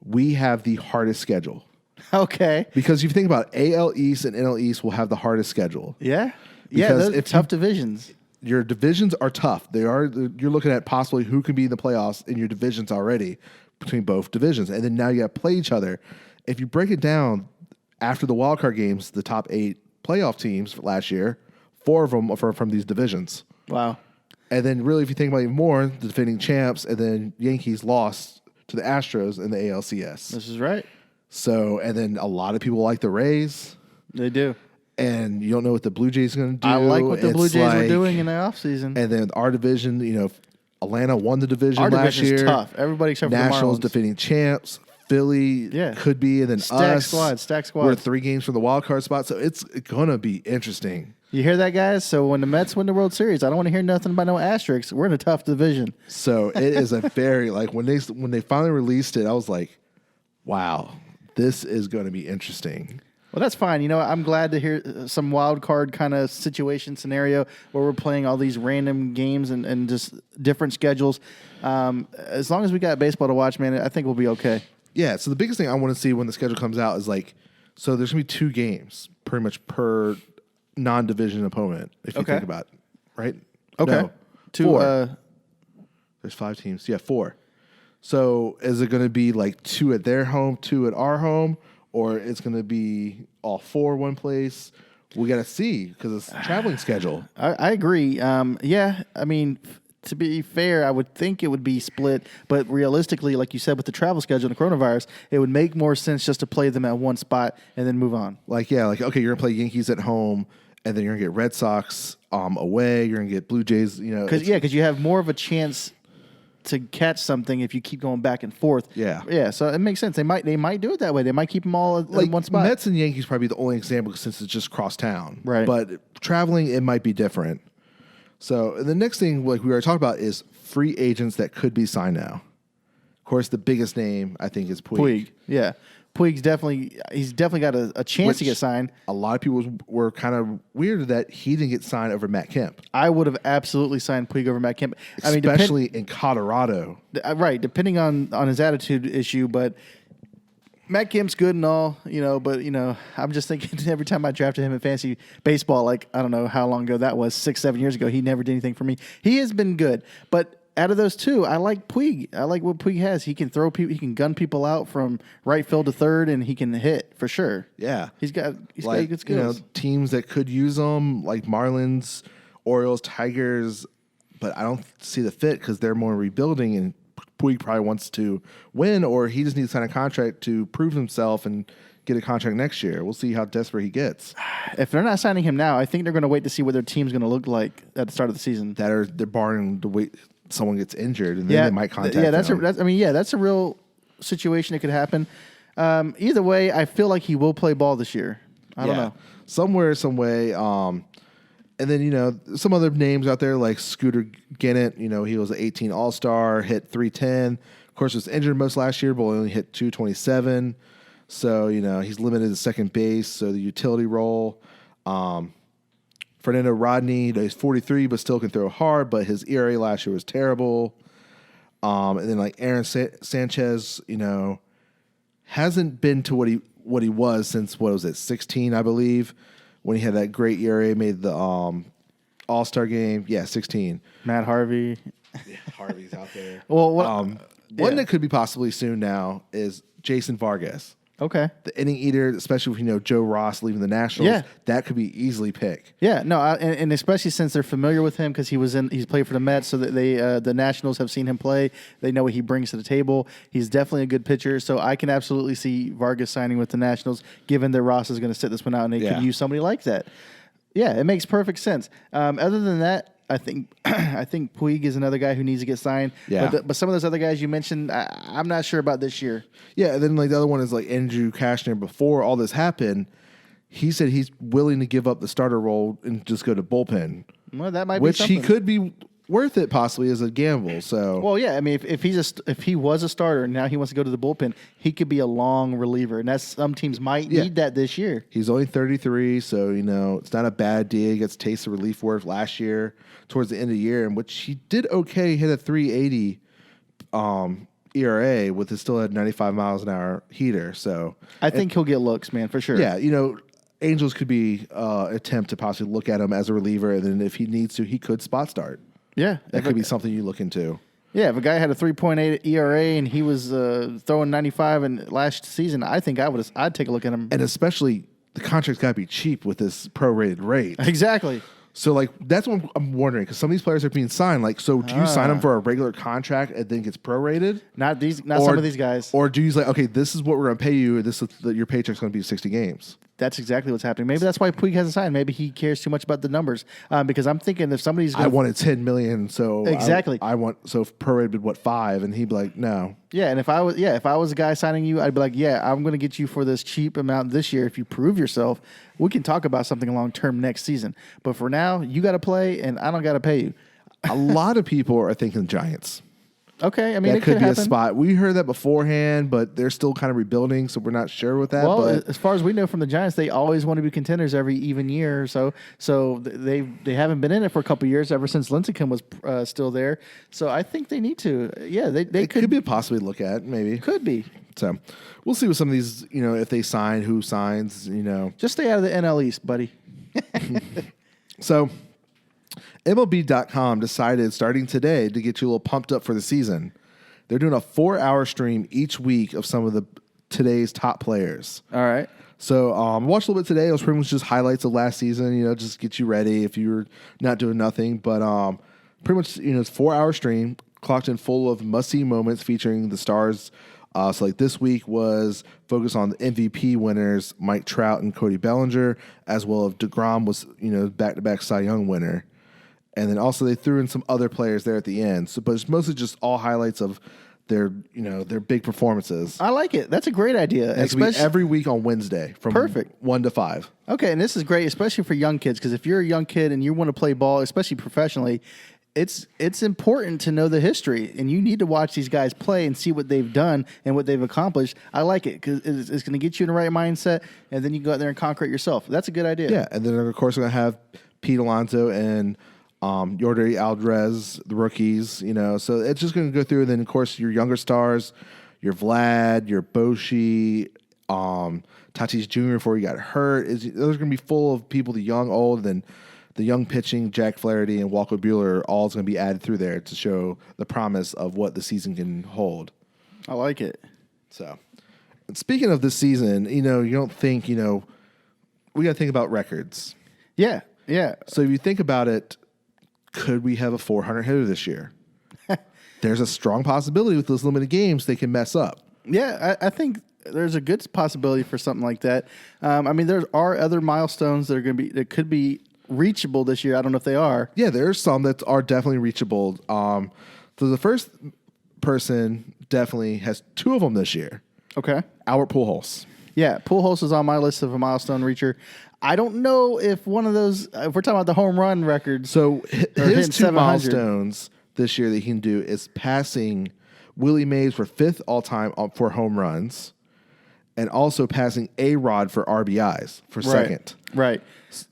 we have the hardest schedule. Okay. Because if you think about it, AL East and NL East will have the hardest schedule. Yeah. Because Those tough divisions. Your divisions are tough. They are. You're looking at possibly who can be in the playoffs in your divisions already between both divisions, and then now you got to play each other. If you break it down, after the wild card games, the top 8 playoff teams last year, 4 of them are from these divisions. Wow. And then really, if you think about it even more, the defending champs, and then Yankees lost to the Astros in the ALCS. This is right. So, and then a lot of people like the Rays. They do. And you don't know what the Blue Jays are going to do. I like what the Blue Jays were doing in the offseason. And then our division, Atlanta won the division our last year. Our division's tough. Everybody except Nationals for the Marlins. Defending champs. Philly could be, and then stack squad. We're 3 games from the wild card spot, so it's going to be interesting. You hear that, guys? So when the Mets win the World Series, I don't want to hear nothing about no asterisks. We're in a tough division. So it is a very when they finally released it, I was like, wow, this is going to be interesting. Well, that's fine. I'm glad to hear some wild card kind of situation scenario where we're playing all these random games and just different schedules. As long as we got baseball to watch, man, I think we'll be okay. Yeah, so the biggest thing I want to see when the schedule comes out is so there's going to be 2 games pretty much per non-division opponent, if you think about it, right? Okay. No, 2, 4. There's 5 teams. Yeah, 4. So is it going to be 2 at their home, 2 at our home, or it's going to be all 4 one place? We got to see because it's a traveling schedule. I agree. Yeah, I mean, to be fair, I would think it would be split, but realistically, like you said, with the travel schedule and the coronavirus, it would make more sense just to play them at one spot and then move on. Okay, you're going to play Yankees at home, and then you're going to get Red Sox away. You're going to get Blue Jays, Because you have more of a chance to catch something if you keep going back and forth. Yeah. So it makes sense. They might do it that way. They might keep them all in one spot. Mets and Yankees probably the only example since it's just cross town. Right. But traveling, it might be different. So the next thing, we already talked about, is free agents that could be signed now. Of course, the biggest name I think is Puig. Yeah. Puig's definitely got a chance to get signed. A lot of people were kind of weird that he didn't get signed over Matt Kemp. I would have absolutely signed Puig over Matt Kemp. Especially in Colorado. Right, depending on his attitude issue, but Matt Kemp's good and all, but I'm just thinking every time I drafted him in fantasy baseball, I don't know how long ago that was, 6-7 years ago, he never did anything for me. He has been good, but out of those 2, I like Puig. I like what Puig has. He can throw people, he can gun people out from right field to third, and he can hit for sure. Yeah, he's got good skills. Teams that could use him, like Marlins, Orioles, Tigers, but I don't see the fit because they're more rebuilding, and Puig probably wants to win, or he just needs to sign a contract to prove himself and get a contract next year. We'll see how desperate he gets. If they're not signing him now, I think they're going to wait to see what their team's going to look like at the start of the season. They're barring to wait someone gets injured, and then they might contact him. That's a real situation that could happen. Either way, I feel like he will play ball this year. I don't know. Somewhere, some way. And then, some other names out there like Scooter Gennett. He was an 18 All-Star, hit 310. Of course, was injured most last year, but only hit 227. So, he's limited to second base, so the utility role. Fernando Rodney, he's 43, but still can throw hard, but his ERA last year was terrible. And then Aaron Sanchez, hasn't been to what he was since, 16, I believe, when he had that great ERA, made the All-Star game. Yeah, 16. Matt Harvey. Yeah, Harvey's out there. Well, one that could be possibly soon now is Jason Vargas. Okay. The inning eater, especially with Joe Ross leaving the Nationals, that could be easily picked. Yeah, no, and especially since they're familiar with him because he's played for the Mets, so that the Nationals have seen him play. They know what he brings to the table. He's definitely a good pitcher, so I can absolutely see Vargas signing with the Nationals, given that Ross is going to sit this one out and they could use somebody like that. Yeah, it makes perfect sense. Other than that, I think Puig is another guy who needs to get signed. Yeah. But some of those other guys you mentioned, I'm not sure about this year. Yeah, and then the other one is Andrew Cashner. Before all this happened, he said he's willing to give up the starter role and just go to bullpen. Well, that might be something. Which he could be worth it possibly as a gamble. So well, yeah. I mean, if he was a starter and now he wants to go to the bullpen, he could be a long reliever, and some teams might need that this year. He's only 33, so it's not a bad deal. He gets taste of relief work last year towards the end of the year, in which he did okay, hit a 3.80 ERA with still a 95 miles an hour heater. So I think he'll get looks, man, for sure. Yeah, Angels could be attempt to possibly look at him as a reliever, and then if he needs to, he could spot start. Yeah, that could be something you look into. Yeah, if a guy had a 3.8 ERA and he was throwing 95 in last season, I think I'd take a look at him. And especially the contract's got to be cheap with this prorated rate. Exactly. So that's what I'm wondering, because some of these players are being signed. So do you sign them for a regular contract and then gets prorated? Not some of these guys. Or do you okay, this is what we're going to pay you. Your paycheck's going to be 60 games. That's exactly what's happening. Maybe that's why Puig hasn't signed. Maybe he cares too much about the numbers. Because I'm thinking if somebody's I wanted $10 million, so exactly. I want prorated $5, and he'd be like, no. Yeah, and if I was a guy signing you, I'd be like, yeah, I'm going to get you for this cheap amount this year. If you prove yourself, we can talk about something long term next season. But for now, you got to play, and I don't got to pay you. A lot of people are thinking Giants. Okay, I mean, that it could be happen. A spot. We heard that beforehand, but they're still kind of rebuilding, so we're not sure with that. Well, but as far as we know from the Giants, they always want to be contenders every even year or so. So they haven't been in it for a couple of years ever since Lincecum was still there. So I think they need to. Yeah, they could be a possibility to look at, maybe. Could be. So we'll see with some of these. If they sign, who signs. Just stay out of the NL East, buddy. So MLB.com decided starting today to get you a little pumped up for the season. They're doing a 4-hour stream each week of some of today's top players. All right. So watched a little bit today. It was pretty much just highlights of last season, just get you ready if you were not doing nothing. But pretty much, it's a 4-hour stream, clocked in full of must-see moments featuring the stars. So this week was focused on the MVP winners, Mike Trout and Cody Bellinger, as well as DeGrom was, back-to-back Cy Young winner. And then also they threw in some other players there at the end. So, but it's mostly just all highlights of their big performances. I like it. That's a great idea. Especially every week on Wednesday from 1 to 5. Okay, and this is great, especially for young kids, because if you're a young kid and you want to play ball, especially professionally, it's important to know the history, and you need to watch these guys play and see what they've done and what they've accomplished. I like it because it's going to get you in the right mindset, and then you go out there and conquer it yourself. That's a good idea. Yeah, and then of course we're going to have Pete Alonso and Yordan Alvarez, the rookies, so it's just going to go through. And then, of course, your younger stars, your Vlad, your Boshi, Tatis Jr. before he got hurt. Those are going to be full of people, the young, old, and then the young pitching, Jack Flaherty and Walker Buehler, all is going to be added through there to show the promise of what the season can hold. I like it. So, and speaking of this season, you don't think, we got to think about records. Yeah, yeah. So if you think about it, could we have a 400 hitter this year? There's a strong possibility with those limited games they can mess up. Yeah, I think there's a good possibility for something like that. There are other milestones that could be reachable this year. I don't know if they are. Yeah, there's some that are definitely reachable. So the first person definitely has 2 of them this year. Okay. Albert Pujols. Yeah, Pujols is on my list of a milestone reacher. I don't know if one of those, if we're talking about the home run records. So his 2 milestones this year that he can do is passing Willie Mays for 5th all-time for home runs, and also passing A-Rod for RBIs for 2nd. Right.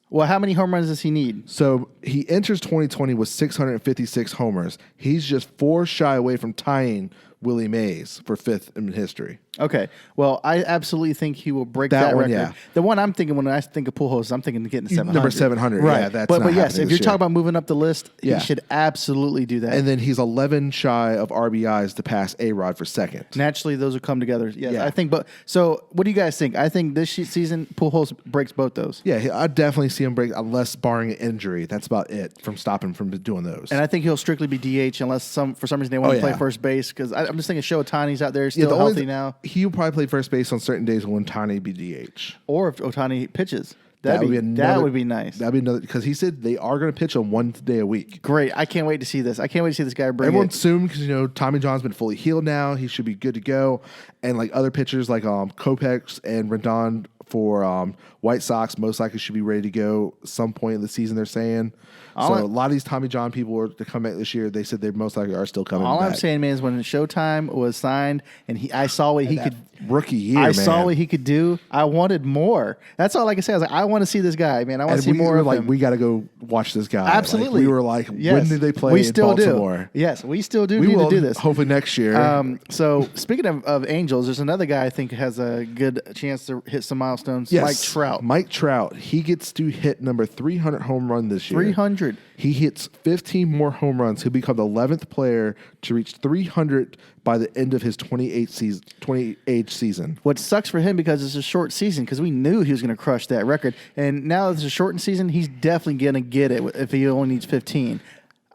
Well, how many home runs does he need? So he enters 2020 with 656 homers. He's just 4 shy away from tying Willie Mays for 5th in history. Okay. Well, I absolutely think he will break that one, record. yeah. The one I'm thinking when I think of Pujols, I'm thinking of getting 700. Number 700. Right. Yeah, that's but not yes, happening if you're this talking year. about moving up the list, Yeah. he should absolutely do that. And then he's 11 shy of RBIs to pass A-Rod for 2nd. Naturally, those will come together. Yes, Yeah. I think. But so, what do you guys think? I think this season, Pujols breaks both those. Yeah, I definitely see him break, unless barring an injury. That's about it from stopping him from doing those. And I think he'll strictly be DH unless for some reason they want to play first base. Because I'm just thinking Shohei Ohtani's out there still healthy now. He'll probably play first base on certain days when Ohtani be DH. Or if Ohtani pitches. That would be nice. That'd be another, because he said they are going to pitch on 1 day a week. Great. I can't wait to see this. I can't wait to see this guy bring Everyone's assumed because, Tommy John's been fully healed now. He should be good to go. And like other pitchers like Kopech and Rendon for White Sox most likely should be ready to go some point in the season, they're saying. So a lot of these Tommy John people were to come back this year. They said they most likely are still coming back. All I'm saying, man, is when Showtime was signed and I saw what he could rookie year. I saw what he could do. I wanted more. That's all I can say. I was like, I want to see this guy, man. I want to see more of him. We got to go watch this guy. Absolutely. We were like, when did they play we still in Baltimore? Do. Yes, we still do need to do this. Hopefully next year. So speaking of Angels, there's another guy I think has a good chance to hit some milestones. Yes. Mike Trout. Mike Trout. He gets to hit number 300 home run this year. 300. He hits 15 more home runs. He'll become the 11th player to reach 300 by the end of his 28th season. What sucks for him because it's a short season because we knew he was going to crush that record. And now it's a shortened season, he's definitely going to get it if he only needs 15.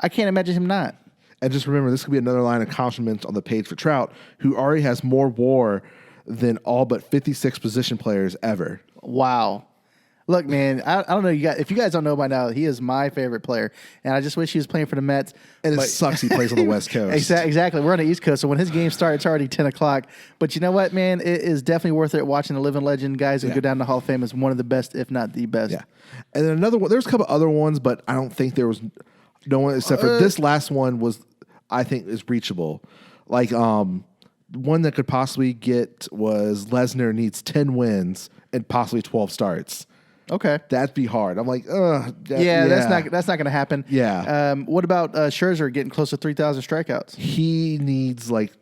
I can't imagine him not. And just remember, this could be another line of compliments on the page for Trout, who already has more WAR than all but 56 position players ever. Wow. Look, man, I don't know. If you guys don't know by now, he is my favorite player, and I just wish he was playing for the Mets. And it sucks he plays on the West Coast. Exactly. We're on the East Coast, so when his game starts, it's already 10 o'clock. But you know what, man? It is definitely worth it watching the living legend guys who go down to the Hall of Fame as one of the best, if not the best. Yeah. And then another one, there's a couple other ones, but I don't think there was no one except for this last one was, I think, is reachable. Like, one that could possibly get was Lesnar needs 10 wins and possibly 12 starts. Okay, that'd be hard. I'm like, that's not going to happen. Yeah. What about Scherzer getting close to 3,000 strikeouts? He needs like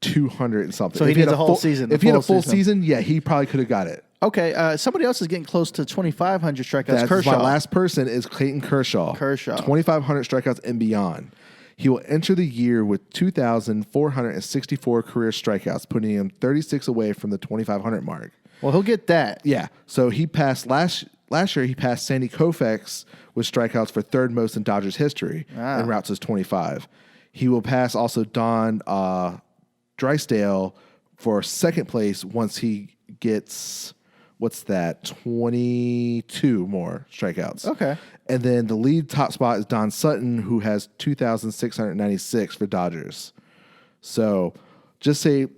200 and something. So he needs a whole season. If he had a full season, yeah, he probably could have got it. Okay, somebody else is getting close to 2,500 strikeouts. That's Kershaw. My last person is Clayton Kershaw. 2,500 strikeouts and beyond. He will enter the year with 2,464 career strikeouts, putting him 36 away from the 2,500 mark. Well, he'll get that. Yeah. So he passed last year. He passed Sandy Koufax with strikeouts for third most in Dodgers history, and routes his 25. He will pass also Don Drysdale for second place once he gets 22 more strikeouts. Okay. And then the lead top spot is Don Sutton, who has 2,696 for Dodgers. So just 10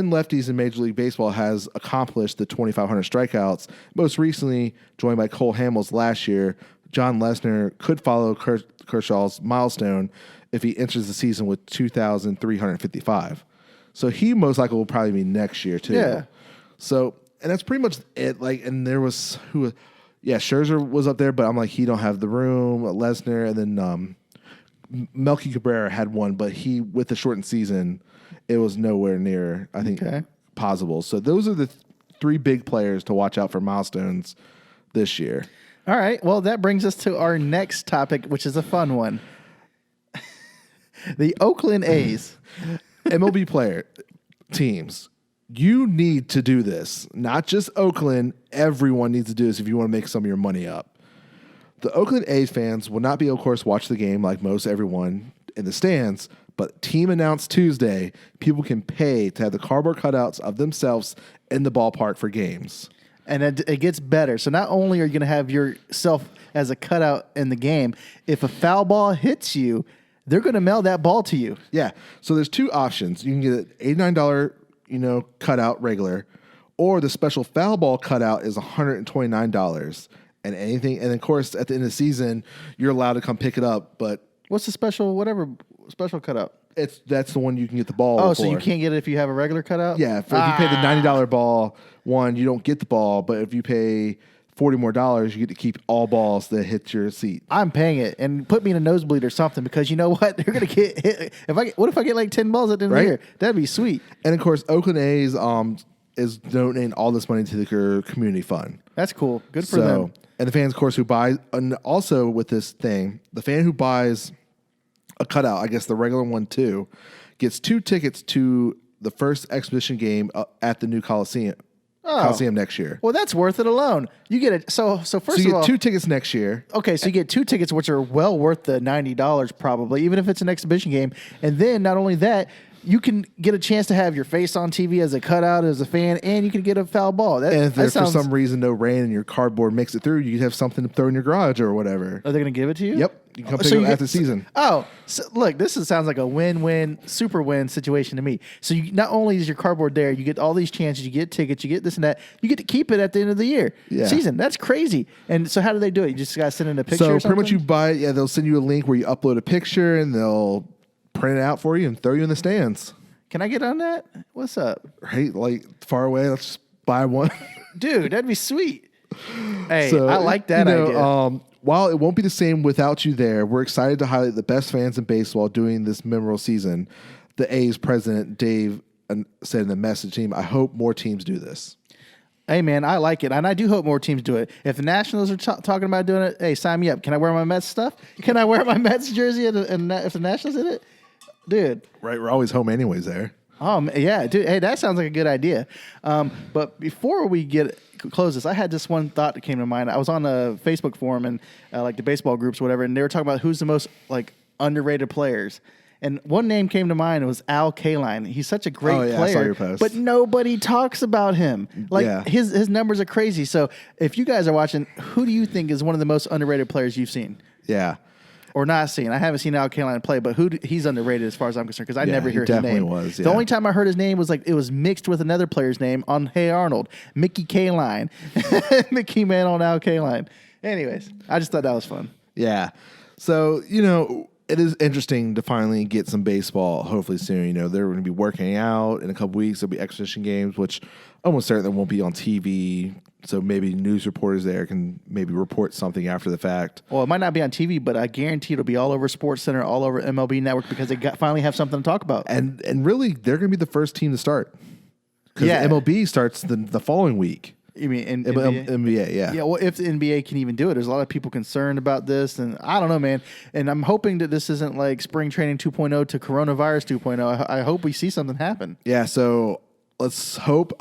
lefties in Major League Baseball has accomplished the 2,500 strikeouts. Most recently, joined by Cole Hamels last year, John Lesnar could follow Kershaw's milestone if he enters the season with 2,355. So he most likely will probably be next year too. Yeah. So, and that's pretty much it. Like, and there was Scherzer was up there, but I'm like, he don't have the room. Lesnar, and then Melky Cabrera had one, but he, with the shortened season, it was nowhere near, I think, possible. So those are the three big players to watch out for milestones this year. All right. Well, that brings us to our next topic, which is a fun one. The Oakland A's. MLB player teams, you need to do this. Not just Oakland. Everyone needs to do this if you want to make some of your money up. The Oakland A's fans will not be, of course, watch the game like most everyone in the stands, but team announced Tuesday, people can pay to have the cardboard cutouts of themselves in the ballpark for games. And it gets better. So not only are you going to have yourself as a cutout in the game, if a foul ball hits you, they're going to mail that ball to you. Yeah. So there's two options. You can get an $89, cutout regular, or the special foul ball cutout is $129. And then of course at the end of the season, you're allowed to come pick it up. But what's the special cutout? That's the one you can get the ball. Oh, so you can't get it if you have a regular cutout? Yeah. If you pay the $90 ball one, you don't get the ball. But if you pay $40 more, you get to keep all balls that hit your seat. I'm paying it, and put me in a nosebleed or something, because you know what? They're gonna get hit. What if I get like 10 balls at the end of the year? That'd be sweet. And of course, Oakland A's is donating all this money to their community fund. That's cool. Good for them. And the fans, of course, who buy, and also with this thing, the fan who buys a cutout, I guess the regular one too, gets 2 tickets to the first exhibition game at the new Coliseum next year. Well, that's worth it alone. You get it. So first of all, you get 2 tickets next year. Okay, so you get 2 tickets, which are well worth the $90 probably, even if it's an exhibition game. And then not only that, you can get a chance to have your face on TV as a cutout, as a fan, and you can get a foul ball. And if there's for some reason no rain and your cardboard makes it through, you can have something to throw in your garage or whatever. Are they going to give it to you? Yep. You can come pick it up after the season. So look, this sounds like a win-win, super win situation to me. So not only is your cardboard there, you get all these chances, you get tickets, you get this and that. You get to keep it at the end of the season. That's crazy. And so how do they do it? You just got to send in a picture or something? So pretty much you buy it. Yeah, they'll send you a link where you upload a picture and they'll print it out for you and throw you in the stands. Can I get on that? What's up? Right, like far away. Let's just buy one. Dude, that'd be sweet. Hey, I like that idea. While it won't be the same without you there, we're excited to highlight the best fans in baseball during this memorable season. The A's president, Dave, said in the message team, I hope more teams do this. Hey, man, I like it. And I do hope more teams do it. If the Nationals are talking about doing it, hey, sign me up. Can I wear my Mets stuff? Can I wear my Mets jersey if the Nationals did it? Dude. Right, we're always home anyways there. Yeah, dude. Hey, that sounds like a good idea. But before we close this, I had this one thought that came to mind. I was on a Facebook forum and like the baseball groups, or whatever, and they were talking about who's the most like underrated players. And one name came to mind. It was Al Kaline. He's such a great player, I saw your post. But nobody talks about him. His numbers are crazy. So if you guys are watching, who do you think is one of the most underrated players you've seen? Yeah. Or not seen. I haven't seen Al Kaline play, but he's underrated as far as I'm concerned, because I never hear his name. Definitely was. Yeah. The only time I heard his name was like it was mixed with another player's name on Hey Arnold, Mickey Kaline, Mickey Man on Al Kaline. Anyways, I just thought that was fun. Yeah. So it is interesting to finally get some baseball. Hopefully soon. They're going to be working out in a couple weeks. There'll be exhibition games, which almost certainly won't be on TV. So maybe news reporters there can maybe report something after the fact. Well, it might not be on TV, but I guarantee it'll be all over SportsCenter, all over MLB Network, because they finally have something to talk about. And really, they're going to be the first team to start. Because MLB starts the following week. You mean in NBA? Yeah. Yeah, well, if the NBA can even do it, there's a lot of people concerned about this, and I don't know, man. And I'm hoping that this isn't like spring training 2.0 to coronavirus 2.0. I hope we see something happen. Yeah, so let's hope.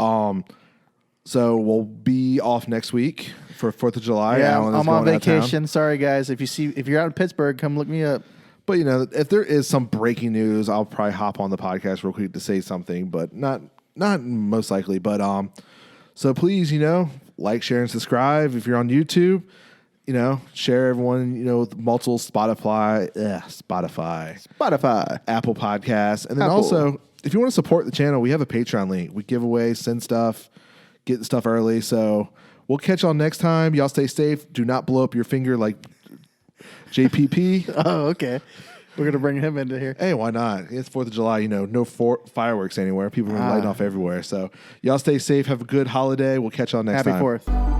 So we'll be off next week for 4th of July. Yeah, I'm on vacation. Sorry, guys. If you're out in Pittsburgh, come look me up. But if there is some breaking news, I'll probably hop on the podcast real quick to say something, but not most likely. But so please, like, share, and subscribe. If you're on YouTube, share everyone, with multiple Spotify, Apple Podcasts, and then also if you want to support the channel, we have a Patreon link. We give away, send stuff. Get the stuff early. So we'll catch y'all next time. Y'all stay safe. Do not blow up your finger like JPP. Oh, okay. We're going to bring him into here. Hey, why not? It's 4th of July. No fireworks anywhere. People are lighting off everywhere. So y'all stay safe. Have a good holiday. We'll catch y'all next time. Happy 4th.